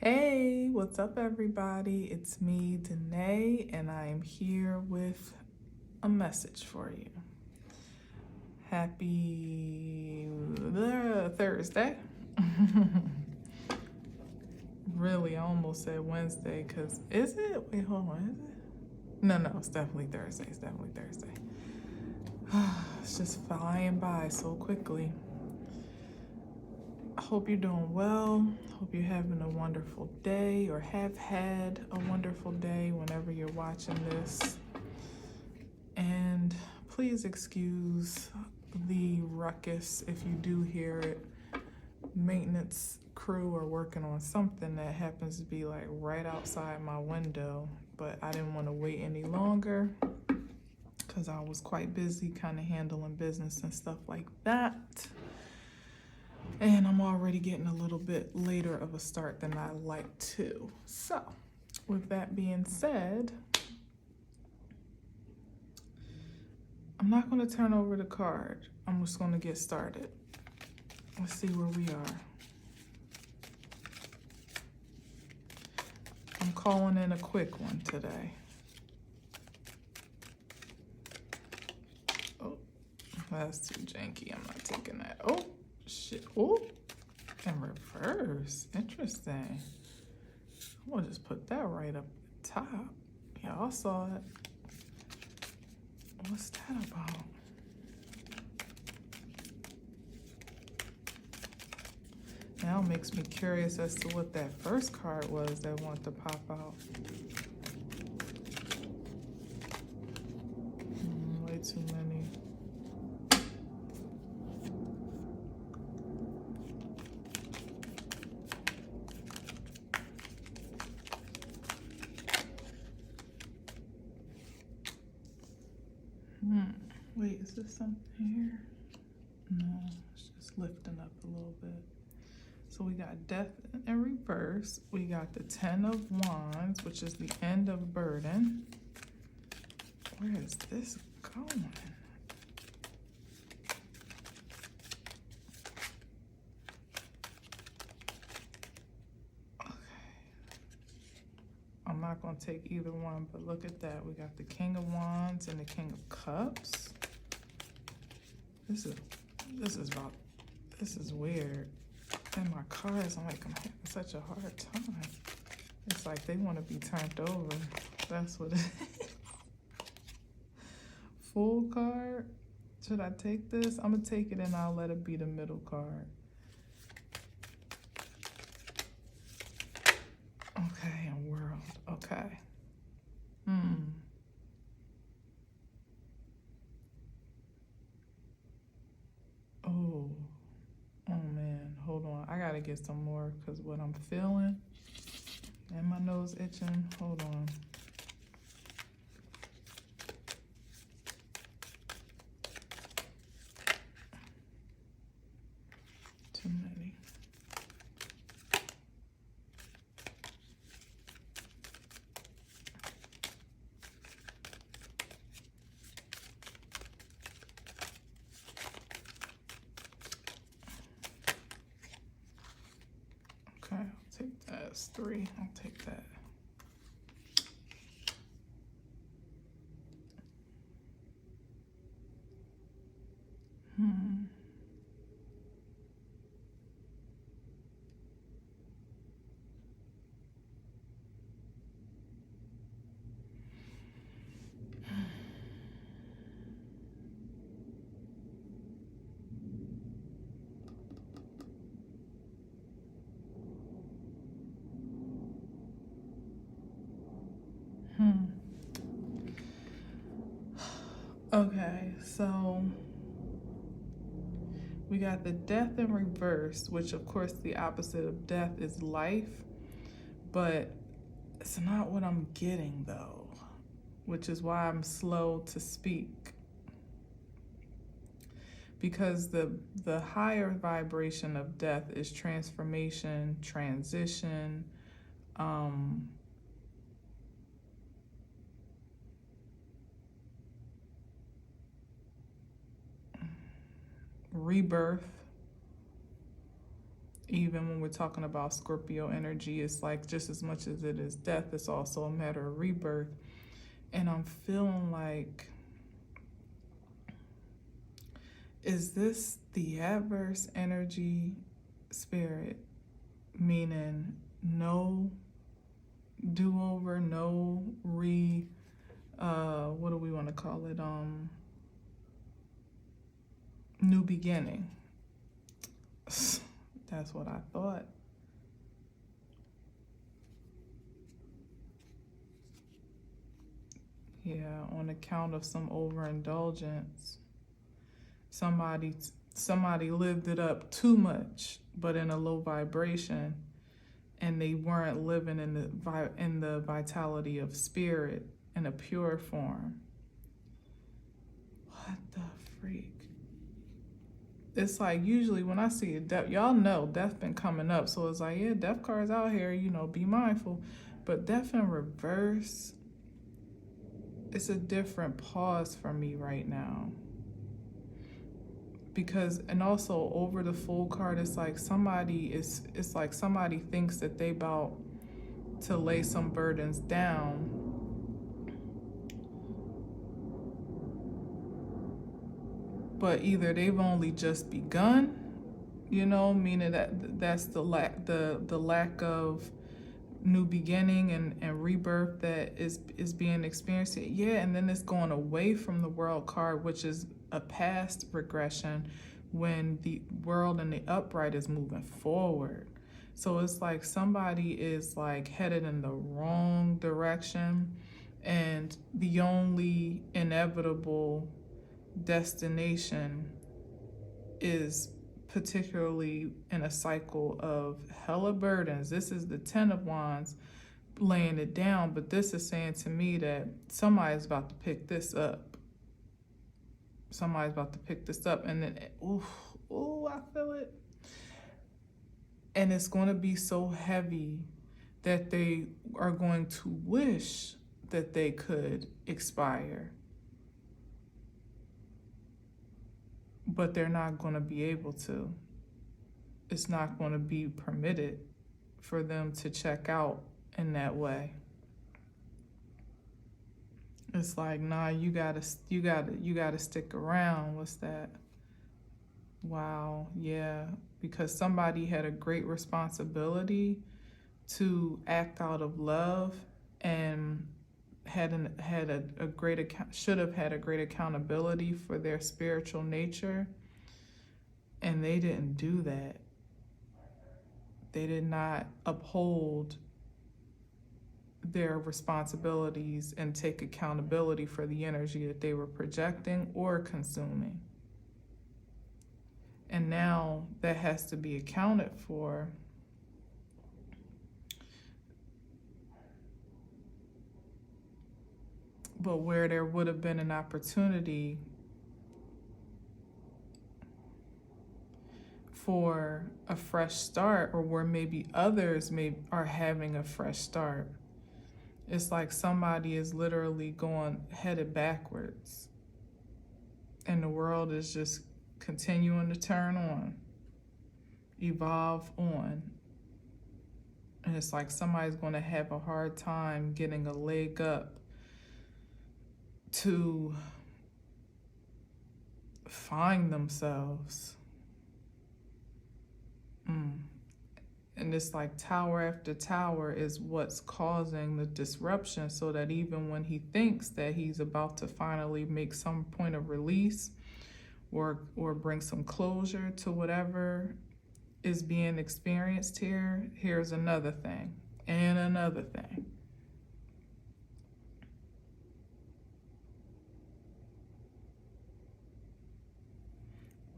Hey, what's up, everybody? It's me, Danae, and I am here with a message for you. Happy Thursday. Really, I almost said Wednesday because is it? Wait, hold on. Is it? No, it's definitely Thursday. It's definitely Thursday. It's just flying by so quickly. I hope you're doing well. Hope you're having a wonderful day or have had a wonderful day whenever you're watching this. And please excuse the ruckus if you do hear it. Maintenance crew are working on something that happens to be like right outside my window, but I didn't want to wait any longer because I was quite busy kind of handling business and stuff like that. And I'm already getting a little bit later of a start than I like to. So, with that being said, I'm not going to turn over the card. I'm just going to get started. Let's see where we are. I'm calling in a quick one today. Oh, that's too janky. I'm not taking that. Oh, shit. Oh, in reverse. Interesting. I'm going to just put that right up the top. Y'all saw it. What's that about? Now it makes me curious as to what that first card was that wanted to pop out. Way too many. Wait, is this something here? No, it's just lifting up a little bit. So we got Death in reverse. We got the 10 of Wands, which is the end of burden. Where is this going? Okay. I'm not going to take either one, but look at that. We got the King of Wands and the King of Cups. This is weird. And my cards, I'm having such a hard time. It's like they want to be turned over. That's what it is. Full card. Should I take this? I'm going to take it and I'll let it be the middle card. Okay, and World. Okay. Oh man, hold on. I gotta get some more because what I'm feeling and my nose itching. Hold on. Too many. Okay, I'll take that. It's 3. I'll take that. Okay, so we got the Death in reverse, which of course the opposite of death is life, but it's not what I'm getting though, which is why I'm slow to speak. Because the higher vibration of death is transformation, transition, rebirth. Even when we're talking about Scorpio energy, it's like just as much as it is death, it's also a matter of rebirth. And I'm feeling like, is this the adverse energy spirit? Meaning no do-over, no what do we want to call it? New beginning. That's what I thought. Yeah, on account of some overindulgence. Somebody lived it up too much, but in a low vibration, and they weren't living in the vitality of spirit in a pure form. What the freak? It's like usually when I see a death, y'all know death been coming up, so it's like, yeah, death cards out here, be mindful. But death in reverse, it's a different pause for me right now. Because, and also over the Fool card, it's like somebody thinks that they about to lay some burdens down, but either they've only just begun, meaning that's the lack of new beginning and rebirth that is being experienced. Yeah, and then it's going away from the World card, which is a past regression, when the World and the upright is moving forward. So it's like somebody is like headed in the wrong direction, and the only inevitable destination is particularly in a cycle of hella burdens. This is the 10 of Wands laying it down, but this is saying to me that somebody's about to pick this up. Somebody's about to pick this up, and then, ooh, I feel it. And it's going to be so heavy that they are going to wish that they could expire. But they're not going to be able to. It's not going to be permitted for them to check out in that way. It's like, nah, you gotta stick around. What's that? Wow, yeah, because somebody had a great responsibility to act out of love, and should have had a great accountability for their spiritual nature, and they didn't do that. They did not uphold their responsibilities and take accountability for the energy that they were projecting or consuming. And now that has to be accounted for. But where there would have been an opportunity for a fresh start, or where maybe others are having a fresh start, it's like somebody is literally headed backwards, and the world is just continuing to turn on, evolve on. And it's like somebody's going to have a hard time getting a leg up to find themselves. And it's like tower after tower is what's causing the disruption, so that even when he thinks that he's about to finally make some point of release or bring some closure to whatever is being experienced here, here's another thing and another thing.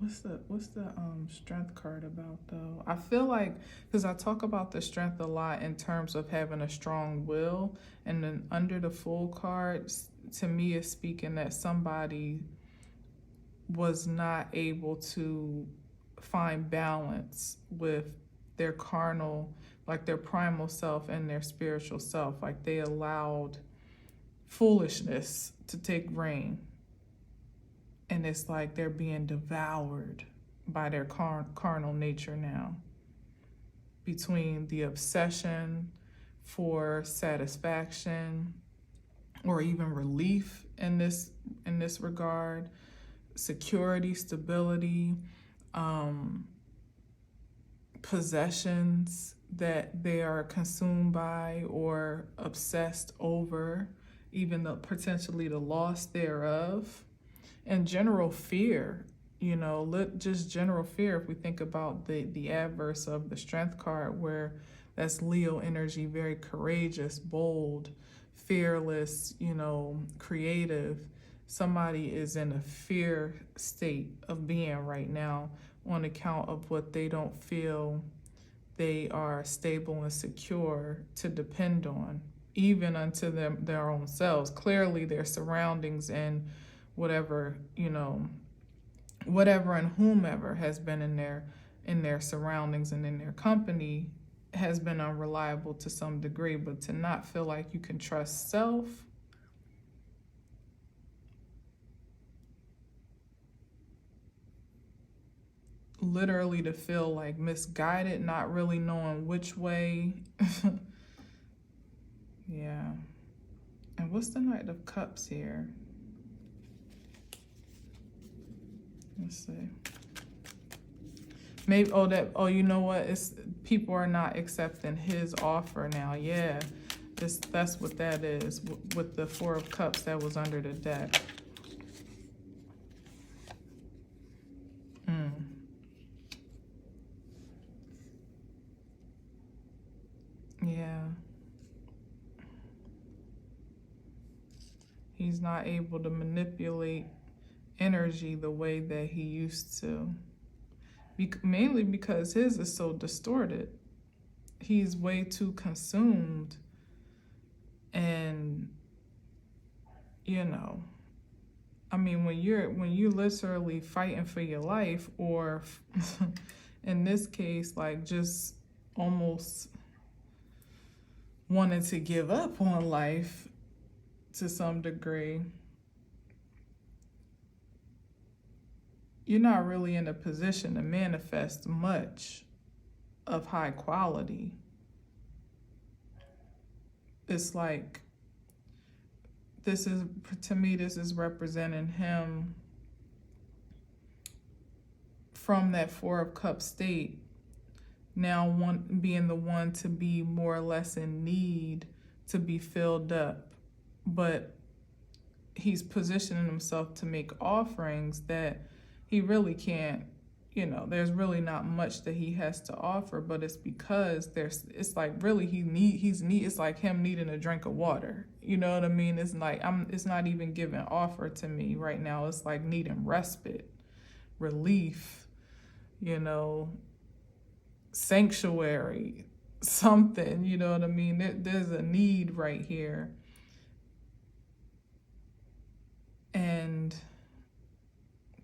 What's the strength card about, though? I feel like, because I talk about the strength a lot in terms of having a strong will, and then under the Fool cards, to me, is speaking that somebody was not able to find balance with their carnal, like their primal self and their spiritual self. Like they allowed foolishness to take reign. And it's like they're being devoured by their carnal nature now. between the obsession for satisfaction or even relief in this regard, security, stability, possessions that they are consumed by or obsessed over, even potentially the loss thereof, and general fear. Just general fear. If we think about the adverse of the Strength card, where that's Leo energy, very courageous, bold, fearless, creative. Somebody is in a fear state of being right now on account of what they don't feel they are stable and secure to depend on, even unto their own selves. Clearly their surroundings and whatever and whomever has been in their surroundings and in their company has been unreliable to some degree. But to not feel like you can trust self, literally to feel like misguided, not really knowing which way. Yeah. And what's the Knight of Cups here? Let's see. Maybe, you know what? It's people are not accepting his offer now. Yeah, that's what that is with the Four of Cups that was under the deck. Yeah. He's not able to manipulate energy the way that he used to. Mainly because his is so distorted. He's way too consumed. And, when you're literally fighting for your life, or in this case, like just almost wanting to give up on life to some degree, you're not really in a position to manifest much of high quality. It's like, this is representing him from that Four of Cups state, now being the one to be more or less in need to be filled up. But he's positioning himself to make offerings that he really can't, there's really not much that he has to offer, but it's because it's like really it's like him needing a drink of water. You know what I mean? It's like, it's not even giving offer to me right now. It's like needing respite, relief, sanctuary, something, you know what I mean? There's a need right here. And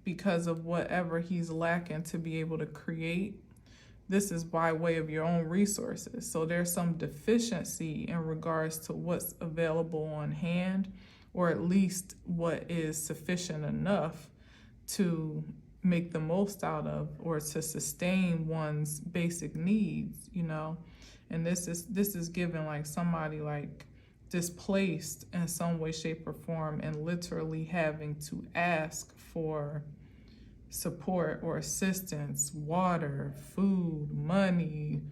because of whatever he's lacking to be able to create, this is by way of your own resources. So there's some deficiency in regards to what's available on hand, or at least what is sufficient enough to make the most out of, or to sustain one's basic needs, And this is given like somebody like displaced in some way, shape, or form, and literally having to ask for support or assistance, water, food, money,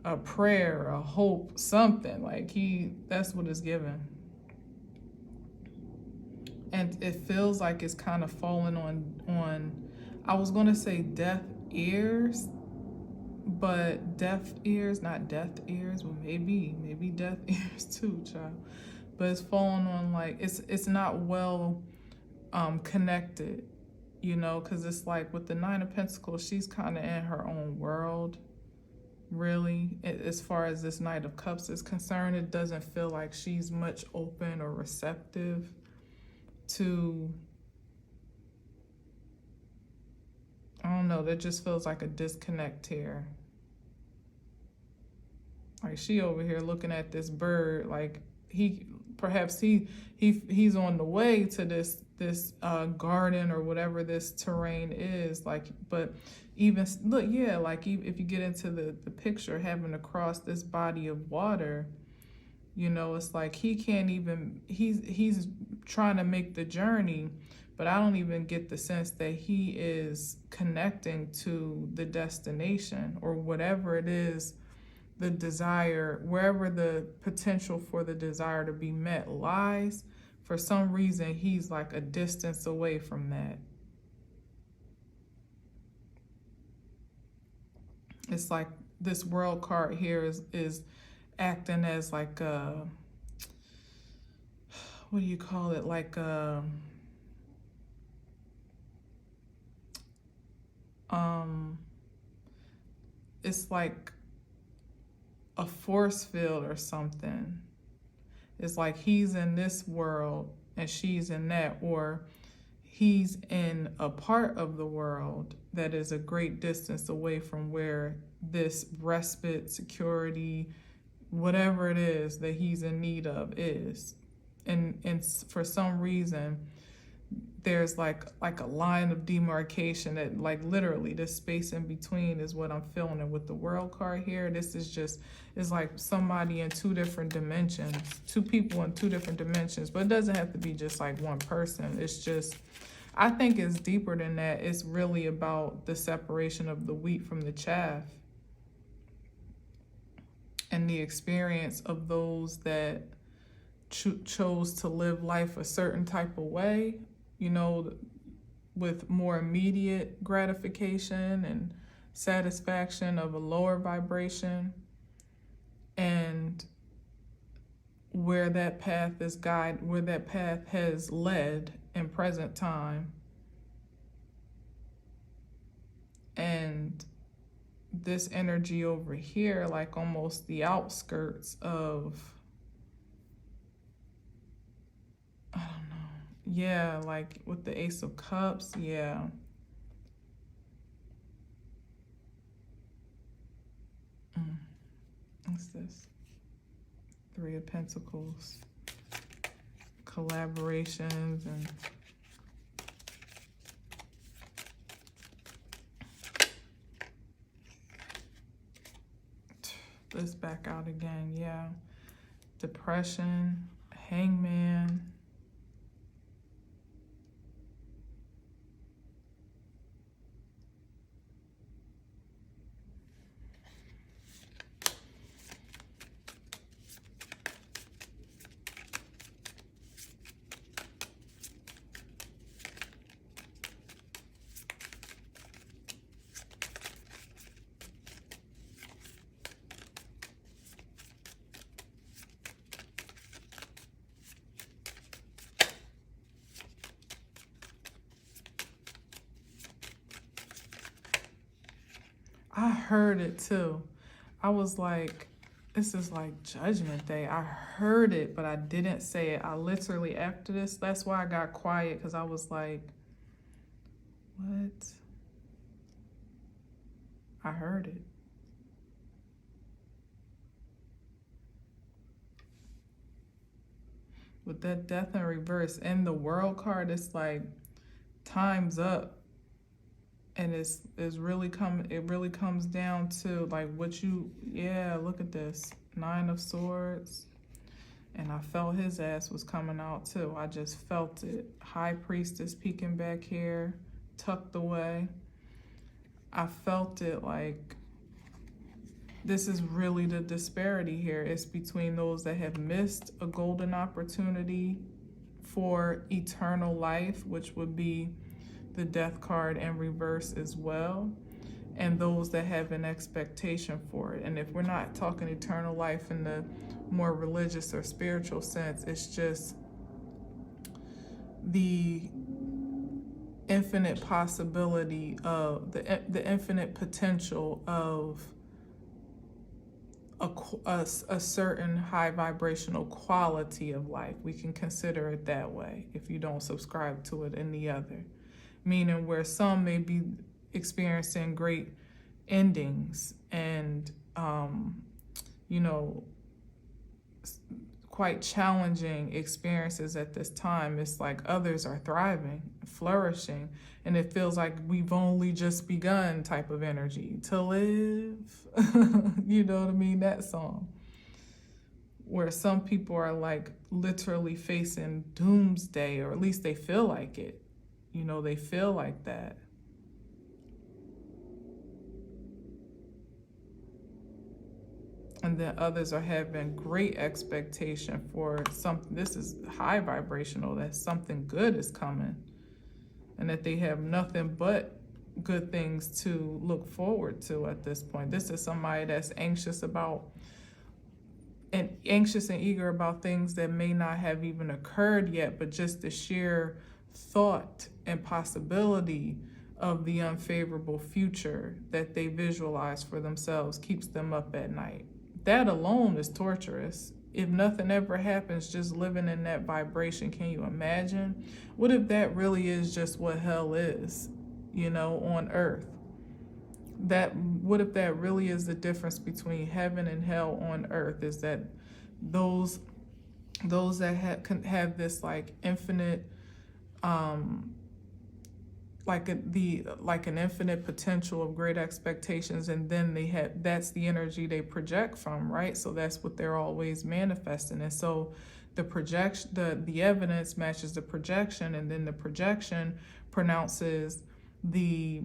a prayer, a hope, something. Like that's what it's given. And it feels like it's kind of falling on I was gonna say deaf ears, but deaf ears, not deaf ears, well maybe deaf ears too, child. But it's falling on like it's not well connected, because it's like with the Nine of Pentacles, she's kind of in her own world, really. As far as this Knight of Cups is concerned, it doesn't feel like she's much open or receptive to, I don't know, that just feels like a disconnect here. Like she over here looking at this bird, like he's on the way to this garden or whatever this terrain is, like, but even look, yeah, like if you get into the picture, having to cross this body of water, you know, it's like he can't even, he's trying to make the journey, but I don't even get the sense that he is connecting to the destination or whatever it is, the desire, wherever the potential for the desire to be met lies. For some reason, he's like a distance away from that. It's like this world card here is acting as like a, what do you call it? Like a, it's like a force field or something. It's like he's in this world and she's in that, or he's in a part of the world that is a great distance away from where this respite, security, whatever it is that he's in need of is. And for some reason, there's like a line of demarcation that, like, literally this space in between is what I'm feeling. And with the world card here, this is just, it's like somebody in two different dimensions, two people in two different dimensions. But it doesn't have to be just like one person. It's just, I think it's deeper than that. It's really about the separation of the wheat from the chaff, and the experience of those that chose to live life a certain type of way, you know, with more immediate gratification and satisfaction of a lower vibration, and where that path where that path has led in present time. And this energy over here, like almost the outskirts of, I don't know. Yeah, like with the Ace of Cups, yeah. What's this? Three of Pentacles. Collaborations and this back out again, yeah. Depression, Hangman. I heard it too. I was like, this is like Judgment Day. I heard it, but I didn't say it. I literally, after this, that's why I got quiet, because I was like, what? I heard it. With that Death in reverse and the World card, it's like time's up. And it really comes down to like what you, yeah, look at this. 9 of Swords. And I felt his ass was coming out too. I just felt it. High Priestess peeking back here, tucked away. I felt it. Like, this is really the disparity here. It's between those that have missed a golden opportunity for eternal life, which would be the Death card in reverse as well, and those that have an expectation for it. And if we're not talking eternal life in the more religious or spiritual sense, it's just the infinite possibility of the infinite potential of a certain high vibrational quality of life. We can consider it that way if you don't subscribe to it in the other. Meaning where some may be experiencing great endings and, you know, quite challenging experiences at this time. It's like others are thriving, flourishing, and it feels like we've only just begun type of energy to live. You know what I mean? That song. Where some people are like literally facing doomsday, or at least they feel like it. You know, they feel like that. And then others are having great expectation for something. This is high vibrational, that something good is coming, and that they have nothing but good things to look forward to at this point. This is somebody that's anxious and eager about things that may not have even occurred yet, but just the sheer thought and possibility of the unfavorable future that they visualize for themselves keeps them up at night. That alone is torturous. If nothing ever happens, just living in that vibration, can you imagine? What if that really is just what hell is, you know, on earth? What if that really is the difference between heaven and hell on earth? Is that those that have this like infinite like an infinite potential of great expectations, and then that's the energy they project from, right? So that's what they're always manifesting. And so the projection, the evidence matches the projection, and then the projection pronounces the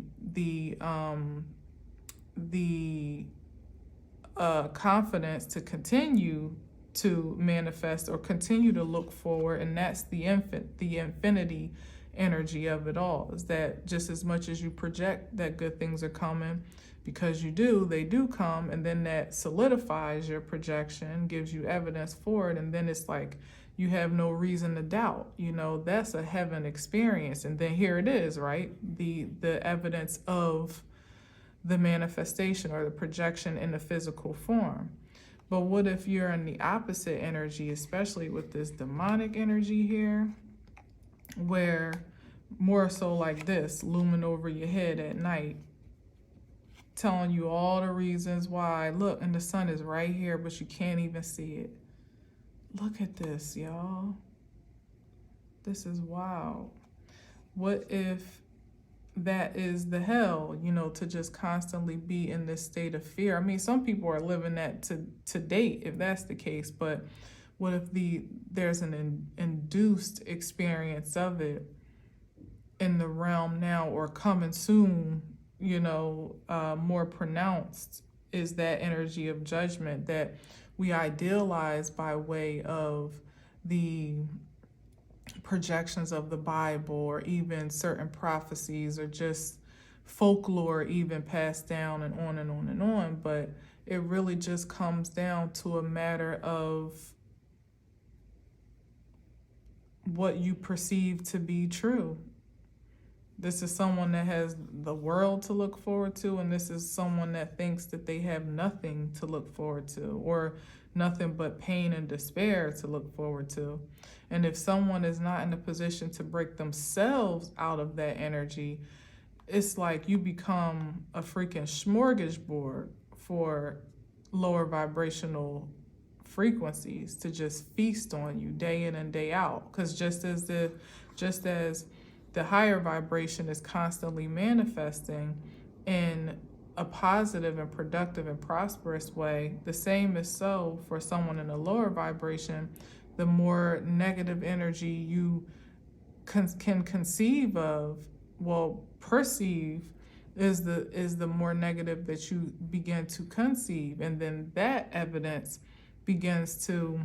confidence to continue to manifest or continue to look forward. And that's the infinity energy of it all, is that just as much as you project that good things are coming, because they do come, and then that solidifies your projection, gives you evidence for it, and then it's like you have no reason to doubt. You know, that's a heaven experience. And then here it is, right? The evidence of the manifestation or the projection in the physical form. But what if you're in the opposite energy, especially with this demonic energy here, where more so like this, looming over your head at night, telling you all the reasons why. Look, and the sun is right here, but you can't even see it. Look at this, y'all. This is wild. What if that is the hell, you know, to just constantly be in this state of fear? I mean, some people are living that to date, if that's the case, but what if there's an induced experience of it in the realm now, or coming soon, you know, more pronounced, is that energy of judgment that we idealize by way of the projections of the Bible, or even certain prophecies, or just folklore even passed down and on and on and on. But it really just comes down to a matter of what you perceive to be true. This is someone that has the world to look forward to, and this is someone that thinks that they have nothing to look forward to, or nothing but pain and despair to look forward to. And if someone is not in a position to break themselves out of that energy, it's like you become a freaking smorgasbord for lower vibrational frequencies to just feast on you day in and day out. Because just as the higher vibration is constantly manifesting in a positive and productive and prosperous way, the same is so for someone in a lower vibration. The more negative energy you can conceive of, perceive, is the more negative that you begin to conceive. And then that evidence begins to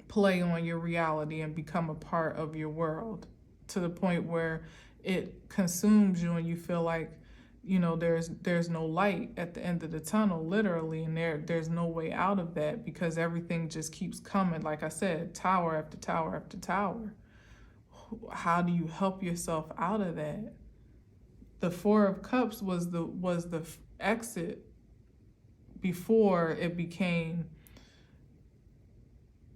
play on your reality and become a part of your world, to the point where it consumes you, and you feel like, you know, there's no light at the end of the tunnel, literally, and there's no way out of that, because everything just keeps coming. Like I said, tower after tower after tower. How do you help yourself out of that? The Four of Cups was the exit before it became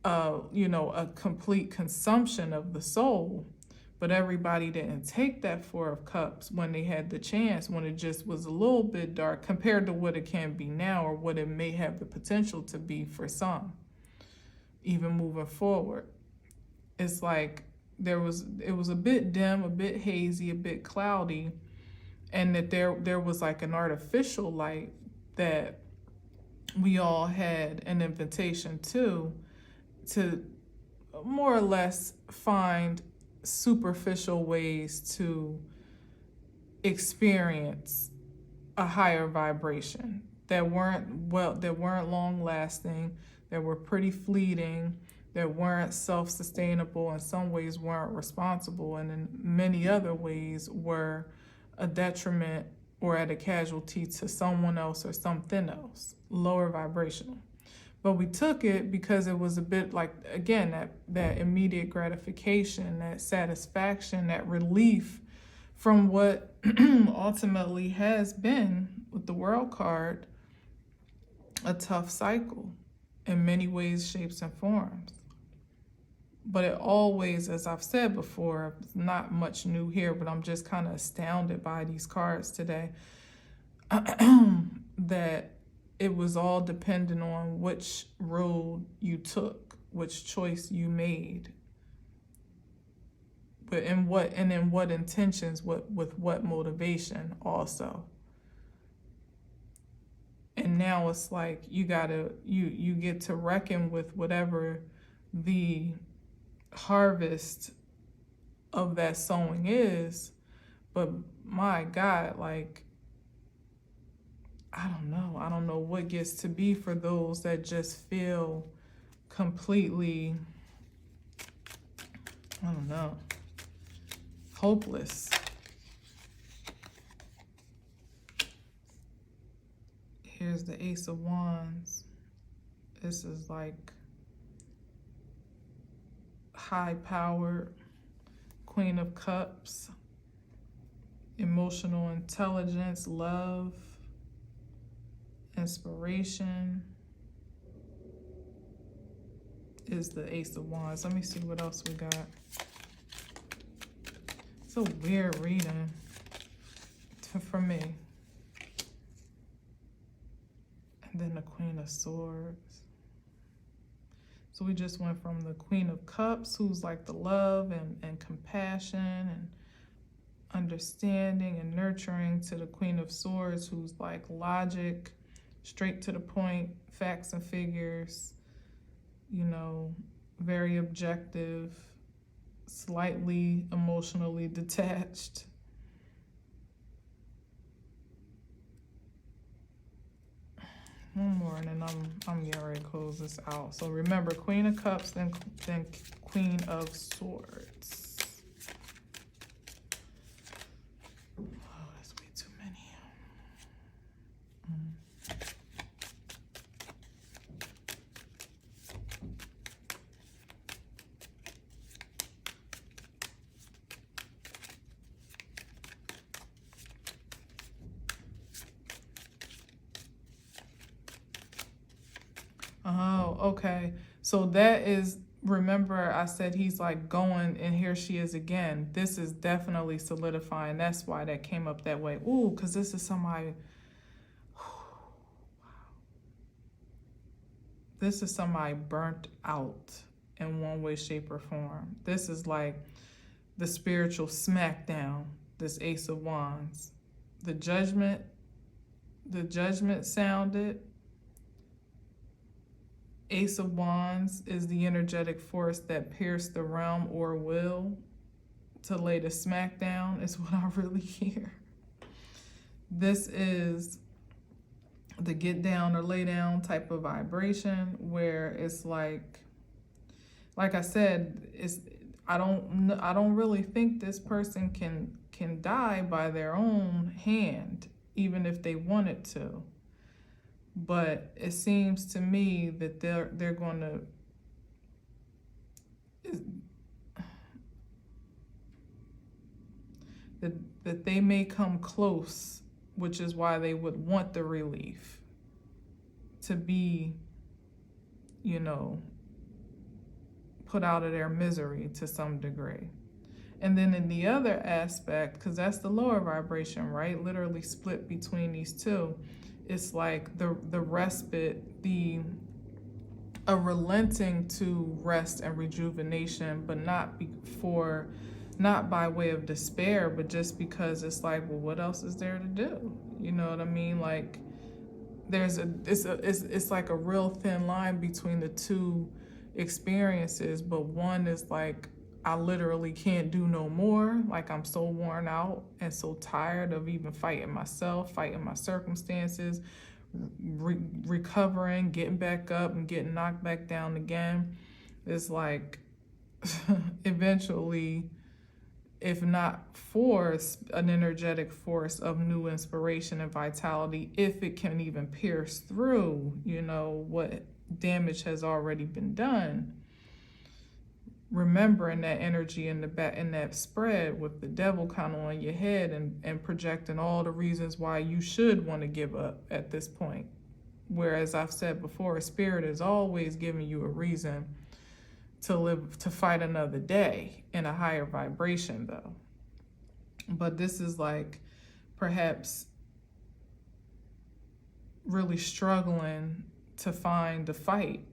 a complete consumption of the soul. But everybody didn't take that Four of Cups when they had the chance, when it just was a little bit dark compared to what it can be now, or what it may have the potential to be for some. even moving forward. It's like it was a bit dim, a bit hazy, a bit cloudy, and that there was like an artificial light that we all had an invitation to more or less find superficial ways to experience a higher vibration that weren't long lasting, that were pretty fleeting, that weren't self-sustainable, in some ways weren't responsible, and in many other ways were a detriment or at a casualty to someone else or something else, lower vibrational. But we took it because it was a bit like, again, that immediate gratification, that satisfaction, that relief from what ultimately has been, with the World card, a tough cycle in many ways, shapes, and forms. But it always, as I've said before, it's not much new here, but I'm just kind of astounded by these cards today, that it was all dependent on which road you took, which choice you made, but in what intentions, with what motivation also. And now it's like you get to reckon with whatever the harvest of that sowing is. But my God, like, I don't know what gets to be for those that just feel completely, I don't know, hopeless. Here's the Ace of Wands. This is like high-powered Queen of Cups, emotional intelligence, love, inspiration is the Ace of Wands. Let me see what else we got. It's a weird reading for me. And then the Queen of Swords. So we just went from the Queen of Cups, who's like the love and compassion and understanding and nurturing, to the Queen of Swords, who's like logic, straight to the point, facts and figures, very objective, slightly emotionally detached. One more, and then I'm getting ready to close this out. So remember, Queen of Cups, then Queen of Swords. Oh, that's way too many. Oh, okay. So that is, remember I said he's like going, and here she is again. This is definitely solidifying. That's why that came up that way. Ooh, because this is somebody, this is somebody burnt out in one way, shape, or form. This is like the spiritual smackdown, this Ace of Wands. The judgment sounded. Ace of Wands is the energetic force that pierced the realm or will to lay the smackdown, is what I really hear. This is the get down or lay down type of vibration, where it's like I said, I don't really think this person can die by their own hand, even if they wanted to. But it seems to me that they're going to, that they may come close, which is why they would want the relief to be, put out of their misery to some degree. And then in the other aspect, because that's the lower vibration, right? Literally split between these two. It's like the respite, the a relenting to rest and rejuvenation, but not by way of despair, but just because it's like, well, what else is there to do? You know what I mean? Like it's like a real thin line between the two experiences, but one is like, I literally can't do no more. Like, I'm so worn out and so tired of even fighting myself, fighting my circumstances, recovering, getting back up and getting knocked back down again. It's like eventually, if not force, an energetic force of new inspiration and vitality, if it can even pierce through, what damage has already been done. Remembering that energy in the back, in that spread with the devil kind of on your head, and projecting all the reasons why you should want to give up at this point. Whereas I've said before, spirit is always giving you a reason to fight another day in a higher vibration, though. But this is like perhaps really struggling to find the fight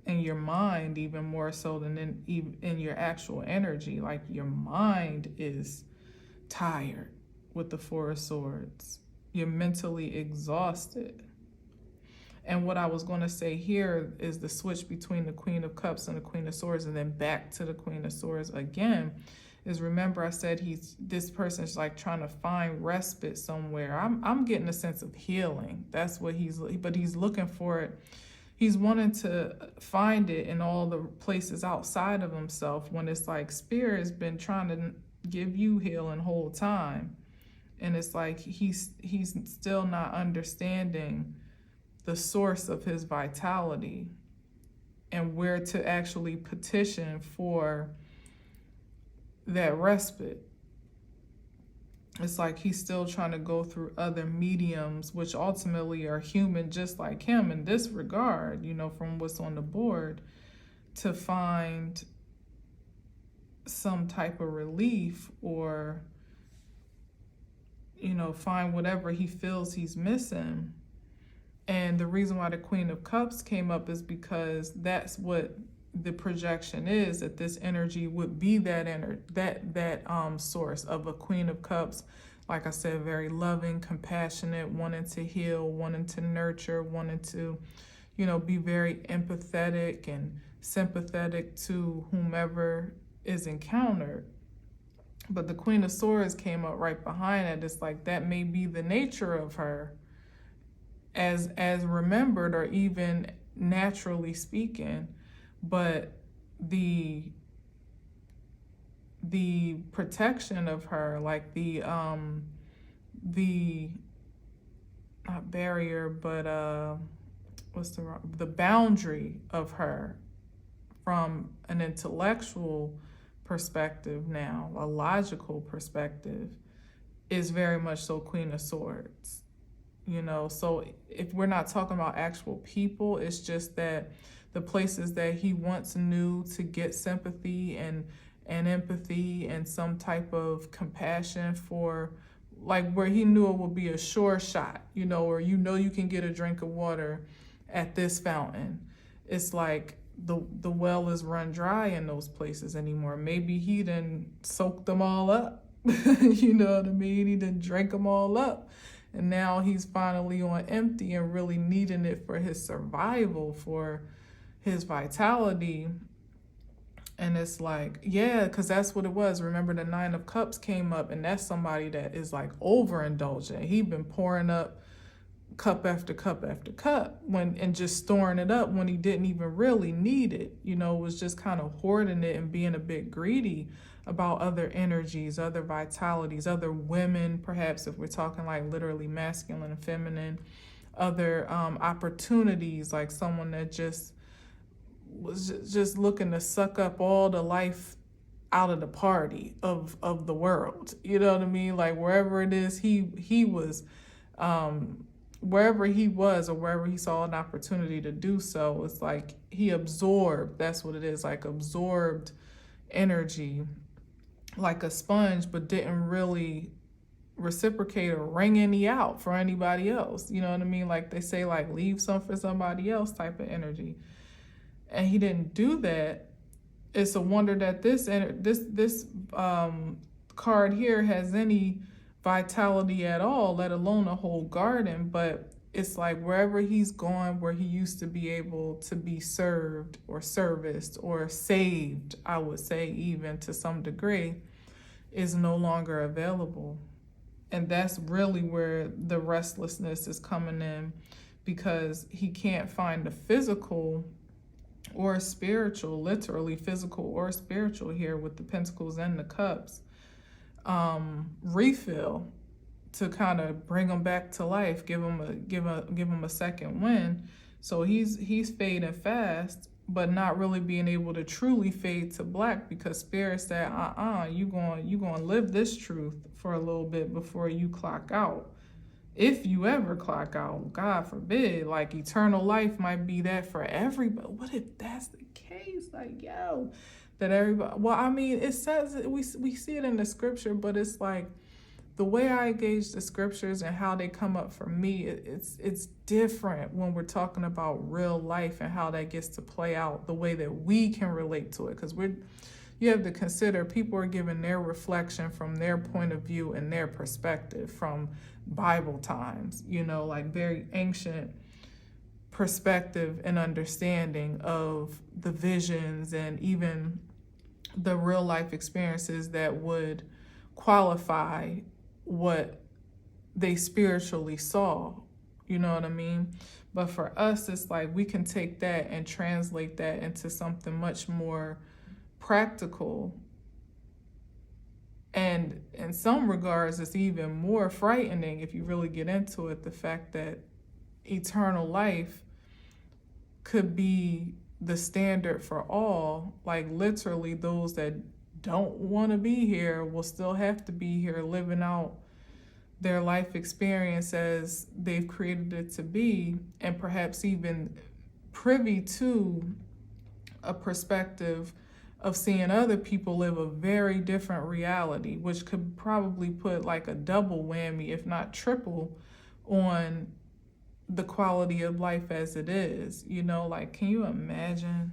in your mind, even more so than in your actual energy. Like, your mind is tired with the Four of Swords. You're mentally exhausted. And what I was going to say here is the switch between the Queen of Cups and the Queen of Swords, and then back to the Queen of Swords again, is, remember I said this person's like trying to find respite somewhere. I'm getting a sense of healing. That's what but he's looking for it. He's wanting to find it in all the places outside of himself, when it's like spirit has been trying to give you healing whole time. And it's like he's still not understanding the source of his vitality and where to actually petition for that respite. It's like he's still trying to go through other mediums, which ultimately are human just like him in this regard, from what's on the board, to find some type of relief, or, find whatever he feels he's missing. And the reason why the Queen of Cups came up is because that's what the projection is, that this energy would be that source of a Queen of Cups. Like I said, very loving, compassionate, wanting to heal, wanting to nurture, wanting to, be very empathetic and sympathetic to whomever is encountered. But the Queen of Swords came up right behind it. It's like that may be the nature of her, as remembered, or even naturally speaking. But the protection of her, like the not barrier, but the boundary of her from an intellectual perspective, now a logical perspective, is very much so Queen of Swords. So if we're not talking about actual people, it's just that the places that he once knew to get sympathy and empathy and some type of compassion for, like where he knew it would be a sure shot, or you can get a drink of water at this fountain. It's like the well is run dry in those places anymore. Maybe he done soaked them all up. You know what I mean? He done drank them all up. And now he's finally on empty and really needing it for his survival, for his vitality. And it's like, yeah, because that's what it was. Remember, the Nine of Cups came up, and that's somebody that is like overindulgent. He'd been pouring up cup after cup after cup and just storing it up when he didn't even really need it. Was just kind of hoarding it and being a bit greedy about other energies, other vitalities, other women, perhaps if we're talking like literally masculine and feminine, other opportunities, like someone that just was just looking to suck up all the life out of the party of the world. You know what I mean? Like wherever it is he was, wherever he was, or wherever he saw an opportunity to do so, it's like he absorbed, that's what it is, like absorbed energy like a sponge, but didn't really reciprocate or wring any out for anybody else. You know what I mean? Like they say, like leave some for somebody else type of energy. and he didn't do that, it's a wonder that this card here has any vitality at all, let alone a whole garden. But it's like wherever he's gone, where he used to be able to be served or serviced or saved, I would say even to some degree, is no longer available. And that's really where the restlessness is coming in, because he can't find the physical or spiritual, literally physical or spiritual here with the pentacles and the cups, refill to kind of bring him back to life, give him a second wind. So he's fading fast, but not really being able to truly fade to black, because Spirit said, you going to live this truth for a little bit before you clock out. If you ever clock out, God forbid, like eternal life might be that for everybody. What if that's the case? Like, yo, that everybody, well, I mean, it says, we see it in the scripture, but it's like, the way I engage the scriptures and how they come up for me, it's different when we're talking about real life and how that gets to play out the way that we can relate to it. Because you have to consider people are giving their reflection from their point of view and their perspective from Bible times, like very ancient perspective and understanding of the visions and even the real life experiences that would qualify what they spiritually saw, you know what I mean? But for us, it's like we can take that and translate that into something much more practical. And in some regards, it's even more frightening if you really get into it, the fact that eternal life could be the standard for all. Like literally those that don't want to be here will still have to be here, living out their life experience as they've created it to be, and perhaps even privy to a perspective of seeing other people live a very different reality, which could probably put like a double whammy, if not triple, on the quality of life as it is. Like, can you imagine?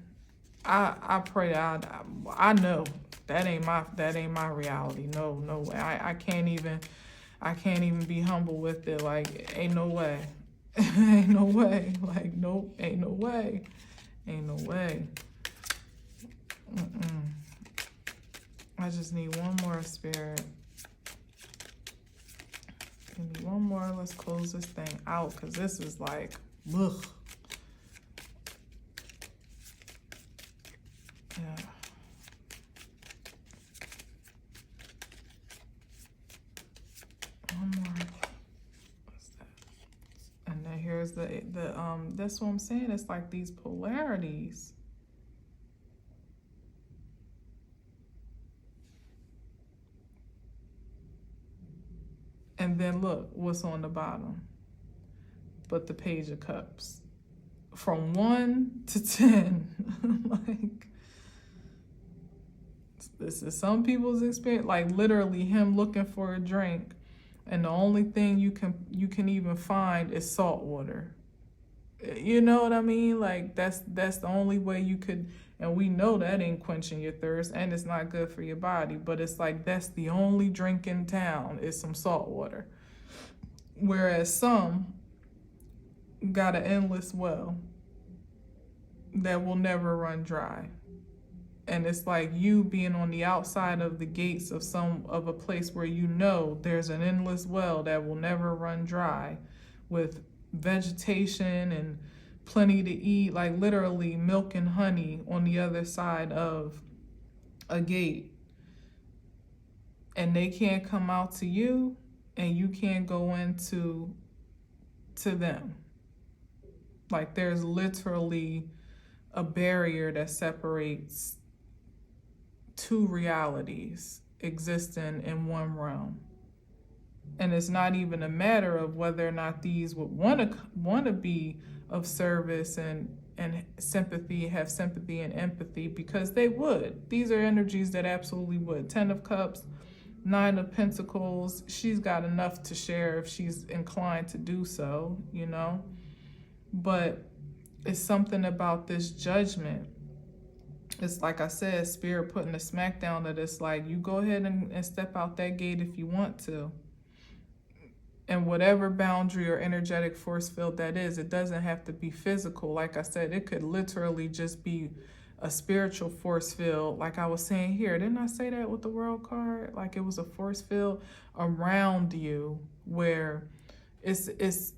I pray I know that ain't my reality. No way. I can't even be humble with it. Like, ain't no way. Ain't no way. Like, nope, ain't no way. Ain't no way. I just need one more, Spirit. I need one more. Let's close this thing out, because this is like, ugh. Yeah. One more. What's that? And then here's the that's what I'm saying. It's like these polarities. And then look what's on the bottom. But the Page of Cups. From 1 to 10. Like, this is some people's experience. Like literally him looking for a drink, and the only thing you can even find is salt water. You know what I mean? Like that's the only way you could, and we know that ain't quenching your thirst, and it's not good for your body, but it's like that's the only drink in town is some salt water. Whereas some got an endless well that will never run dry. And it's like you being on the outside of the gates of a place where there's an endless well that will never run dry, with vegetation and plenty to eat, like literally milk and honey on the other side of a gate. And they can't come out to you, and you can't go into them. Like there's literally a barrier that separates two realities existing in one realm. And it's not even a matter of whether or not these would want to be of service and sympathy, have sympathy and empathy, because they would. These are energies that absolutely would. 10 of Cups, 9 of Pentacles. She's got enough to share if she's inclined to do so, But it's something about this judgment. It's like I said, spirit putting a smackdown that it's like, you go ahead and step out that gate if you want to. And whatever boundary or energetic force field that is, it doesn't have to be physical. Like I said, it could literally just be a spiritual force field. Like I was saying here, didn't I say that with the world card? Like it was a force field around you where it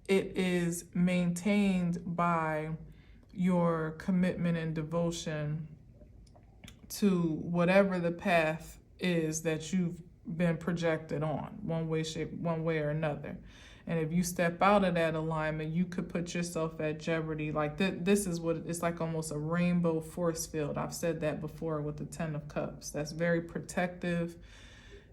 is maintained by your commitment and devotion to whatever the path is that you've been projected on, one way or another. And if you step out of that alignment, you could put yourself at jeopardy. Like this is what it's like, almost a rainbow force field. I've said that before with the 10 of Cups. That's very protective.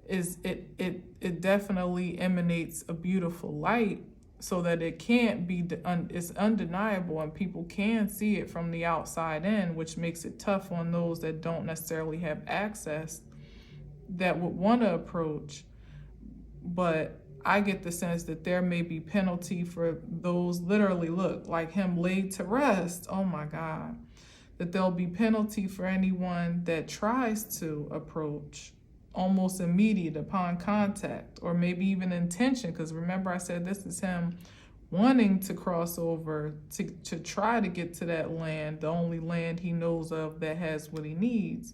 It definitely emanates a beautiful light, so that it can't be, it's undeniable and people can see it from the outside in, which makes it tough on those that don't necessarily have access that would want to approach. But I get the sense that there may be penalty for those, literally, look, like him laid to rest, oh my God, that there'll be penalty for anyone that tries to approach almost immediate upon contact, or maybe even intention, because remember I said this is him wanting to cross over to try to get to that land, the only land he knows of that has what he needs.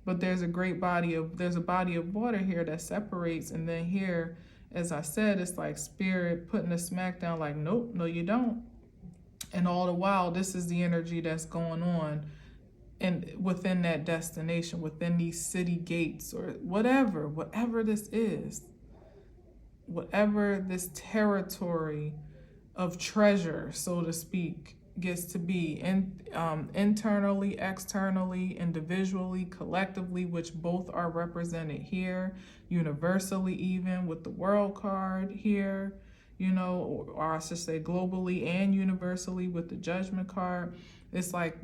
But there's a body of water here that separates, and then here, as I said, it's like spirit putting a smackdown like, nope, no you don't. And all the while, this is the energy that's going on and within that destination, within these city gates, or whatever this is, whatever this territory of treasure, so to speak, gets to be, internally, externally, individually, collectively, which both are represented here, universally, even with the world card here, or I should say globally and universally with the judgment card. It's like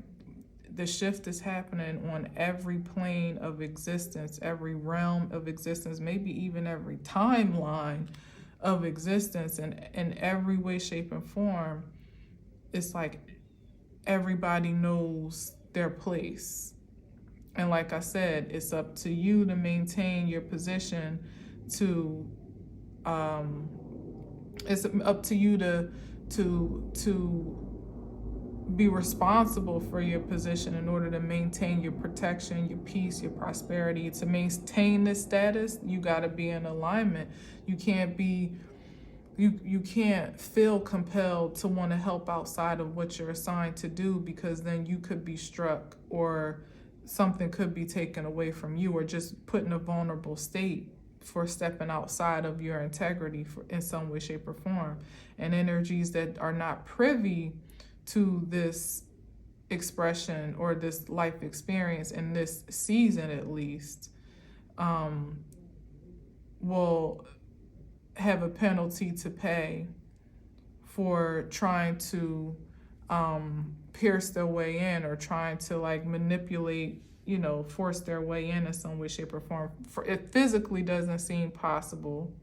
the shift is happening on every plane of existence, every realm of existence, maybe even every timeline of existence, and in every way, shape, and form. It's like everybody knows their place. And like I said, it's up to you to maintain your position, it's up to you to be responsible for your position in order to maintain your protection, your peace, your prosperity. To maintain this status, you got to be in alignment. You can't feel compelled to want to help outside of what you're assigned to do, because then you could be struck, or something could be taken away from you, or just put in a vulnerable state for stepping outside of your integrity in some way, shape, or form. And energies that are not privy to this expression or this life experience in this season, at least, will have a penalty to pay for trying to pierce their way in, or trying to like manipulate, force their way in some way, shape, or form. It physically doesn't seem possible.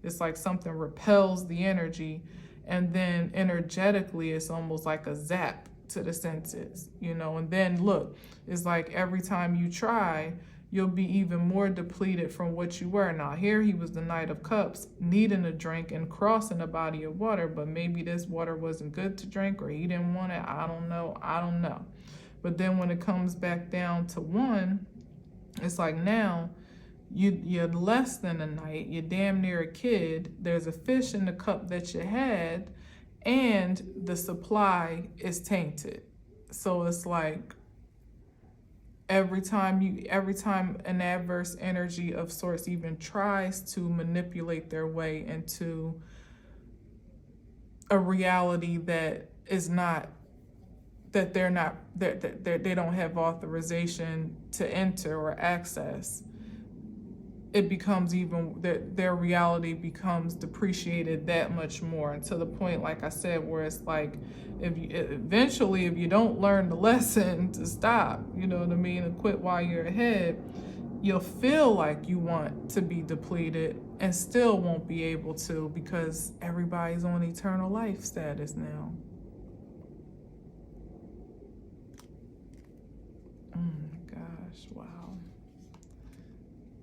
It's like something repels the energy, and then energetically it's almost like a zap to the senses, and then look, it's like every time you try, you'll be even more depleted from what you were. Now here he was the Knight of Cups, needing a drink and crossing a body of water, but maybe this water wasn't good to drink, or he didn't want it. I don't know. But then when it comes back down to one, it's like now you're less than a knight, you're damn near a kid. There's a fish in the cup that you had, and the supply is tainted. So it's like every time an adverse energy of sorts even tries to manipulate their way into a reality that is not, that they don't have authorization to enter or access, it becomes even, their reality becomes depreciated that much more, and to the point, like I said, where it's like, if you don't learn the lesson to stop, you know what I mean, and quit while you're ahead, you'll feel like you want to be depleted and still won't be able to, because everybody's on eternal life status now. wow.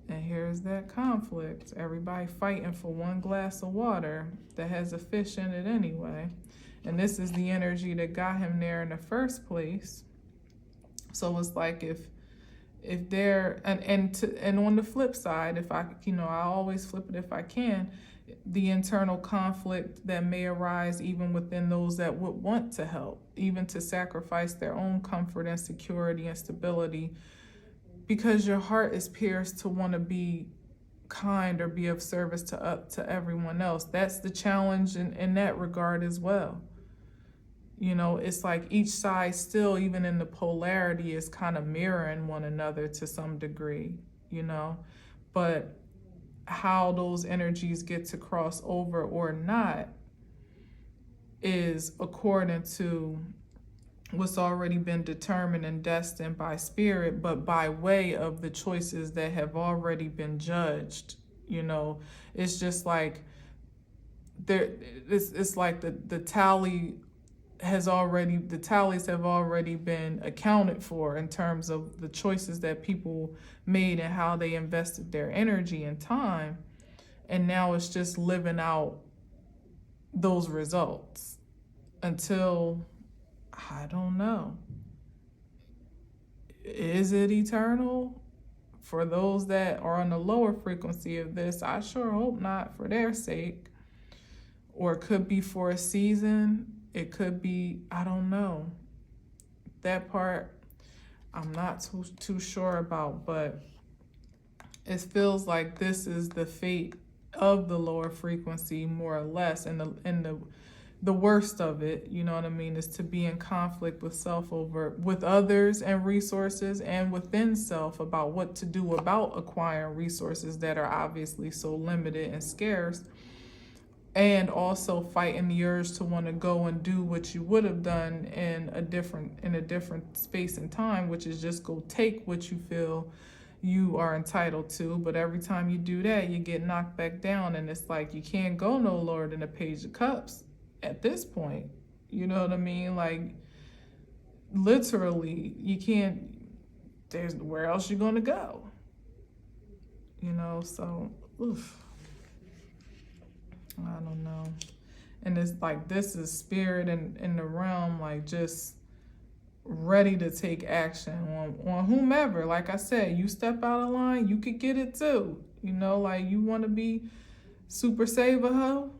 And here's that conflict. Everybody fighting for one glass of water that has a fish in it anyway. And this is the energy that got him there in the first place. So it's like if they're and on the flip side, if I I always flip it if I can, the internal conflict that may arise even within those that would want to help, even to sacrifice their own comfort and security and stability, because your heart is pierced to want to be kind or be of service to everyone else. That's the challenge in that regard as well. It's like each side still, even in the polarity, is kind of mirroring one another to some degree, but how those energies get to cross over or not is according to what's already been determined and destined by spirit, but by way of the choices that have already been judged. It's just like it's like the tallies have already been accounted for in terms of the choices that people made and how they invested their energy and time. And now it's just living out those results until, I don't know. Is it eternal? For those that are on the lower frequency of this, I sure hope not, for their sake. Or it could be for a season. It could be, I don't know. That part I'm not too sure about, but it feels like this is the fate of the lower frequency, more or less, and the worst of it, is to be in conflict with self with others and resources, and within self about what to do about acquiring resources that are obviously so limited and scarce. And also fighting the urge to want to go and do what you would have done in a different space and time, which is just go take what you feel you are entitled to. But every time you do that, you get knocked back down, and it's like you can't go no lower than a page of cups at this point. You know what I mean? Like, literally, you can't. There's where else you gonna go? So oof. I don't know. And it's like this is spirit in the realm, like just ready to take action on whomever. Like I said, you step out of line, you could get it too. Like you want to be super saver hoe.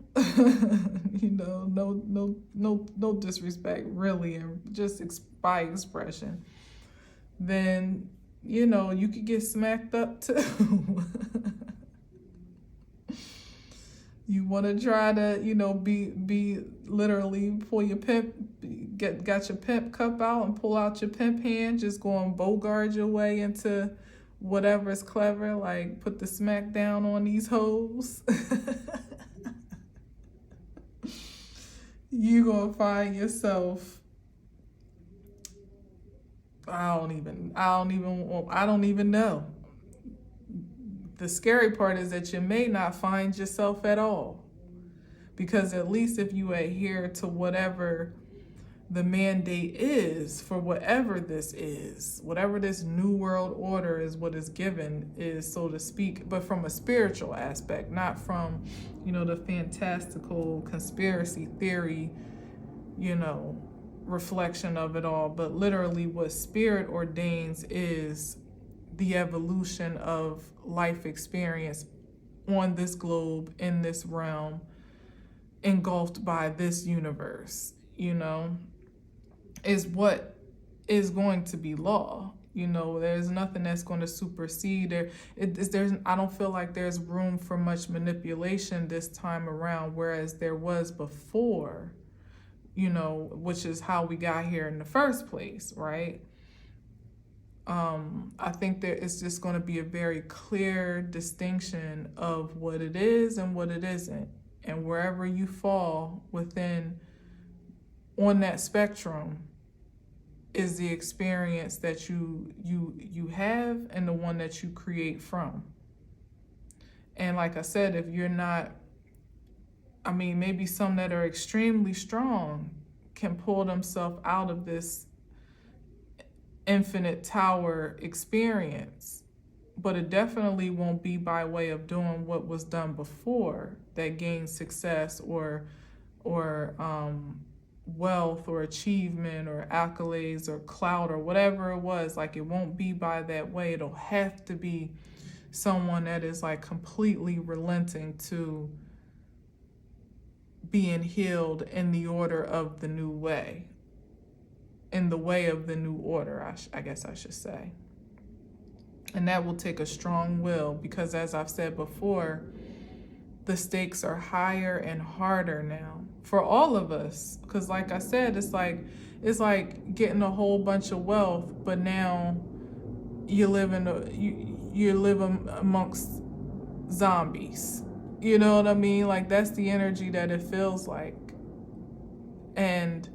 No disrespect, really, and just by expression. Then you could get smacked up too. You want to try to, be literally pull your pimp, got your pimp cup out and pull out your pimp hand, just go and bogart your way into whatever's clever, like put the smack down on these hoes. You gonna find yourself. I don't even know. The scary part is that you may not find yourself at all, because at least if you adhere to whatever the mandate is for whatever this is, whatever this new world order is, what is given is, so to speak, but from a spiritual aspect, not from, the fantastical conspiracy theory, reflection of it all, but literally what spirit ordains is the evolution of life experience on this globe, in this realm, engulfed by this universe, is what is going to be law. There's nothing that's going to supersede I don't feel like there's room for much manipulation this time around, whereas there was before, which is how we got here in the first place, right? I think that it's just going to be a very clear distinction of what it is and what it isn't. And wherever you fall on that spectrum is the experience that you have and the one that you create from. And like I said, if you're not, maybe some that are extremely strong can pull themselves out of this infinite tower experience, but it definitely won't be by way of doing what was done before that gained success or wealth or achievement or accolades or clout or whatever it was. Like, it won't be by that way. It'll have to be someone that is like completely relenting to being healed in the order of the new way, in the way of the new order, I guess I should say. And that will take a strong will, because as I've said before, the stakes are higher and harder now for all of us. Because like I said, it's like getting a whole bunch of wealth, but now you live amongst zombies. You know what I mean? Like, that's the energy that it feels like. And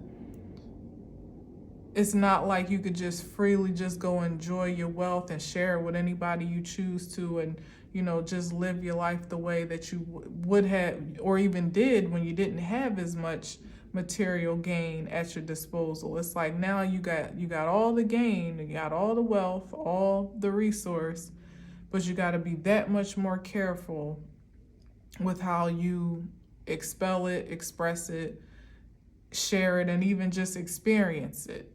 it's not like you could just freely just go enjoy your wealth and share it with anybody you choose to, and, you know, just live your life the way that you would have or even did when you didn't have as much material gain at your disposal. It's like now you got all the gain, you got all the wealth, all the resource, but you got to be that much more careful with how you expel it, express it, share it, and even just experience it.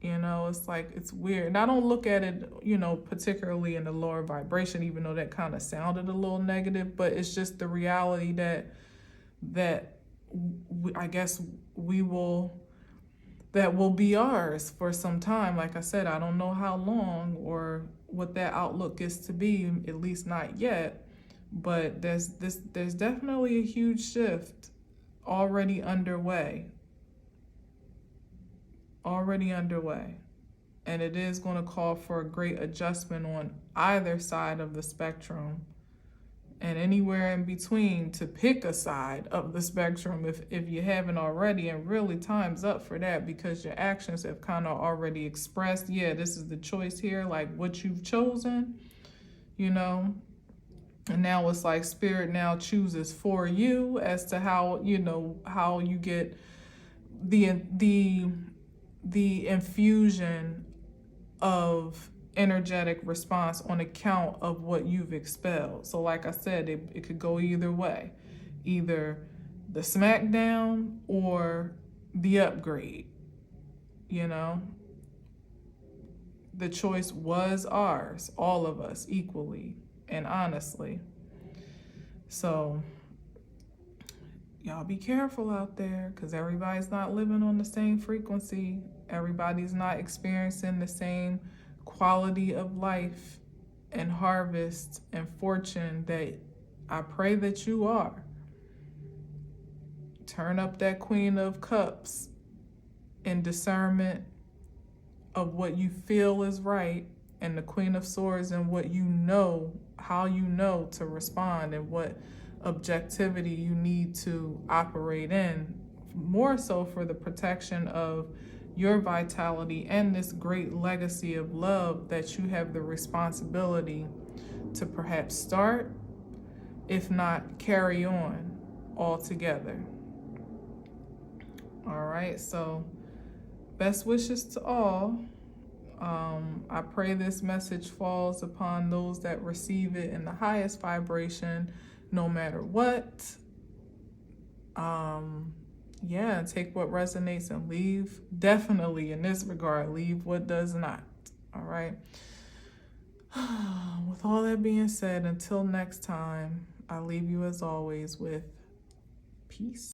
You know, it's like, it's weird. And I don't look at it, you know, particularly in the lower vibration, even though that kind of sounded a little negative, but it's just the reality that I guess that will be ours for some time. Like I said, I don't know how long or what that outlook is to be, at least not yet, but there's definitely a huge shift already underway. And it is going to call for a great adjustment on either side of the spectrum, and anywhere in between, to pick a side of the spectrum if you haven't already. And really, time's up for that, because your actions have kind of already expressed, yeah, this is the choice here, like what you've chosen, you know. And now it's like spirit now chooses for you as to how, you know, how you get the infusion of energetic response on account of what you've expelled. So like I said, it could go either way, either the smackdown or the upgrade. You know, the choice was ours, all of us, equally and honestly. So y'all be careful out there, because everybody's not living on the same frequency. Everybody's not experiencing the same quality of life and harvest and fortune that I pray that you are. Turn up that Queen of Cups in discernment of what you feel is right, and the Queen of Swords and what you know, how you know to respond, and what objectivity you need to operate in, more so for the protection of your vitality and this great legacy of love that you have the responsibility to perhaps start, if not carry on altogether. All right, so best wishes to all. I pray this message falls upon those that receive it in the highest vibration, no matter what. Yeah, take what resonates and leave, definitely in this regard, leave what does not. All right. With all that being said, until next time, I leave you as always with peace.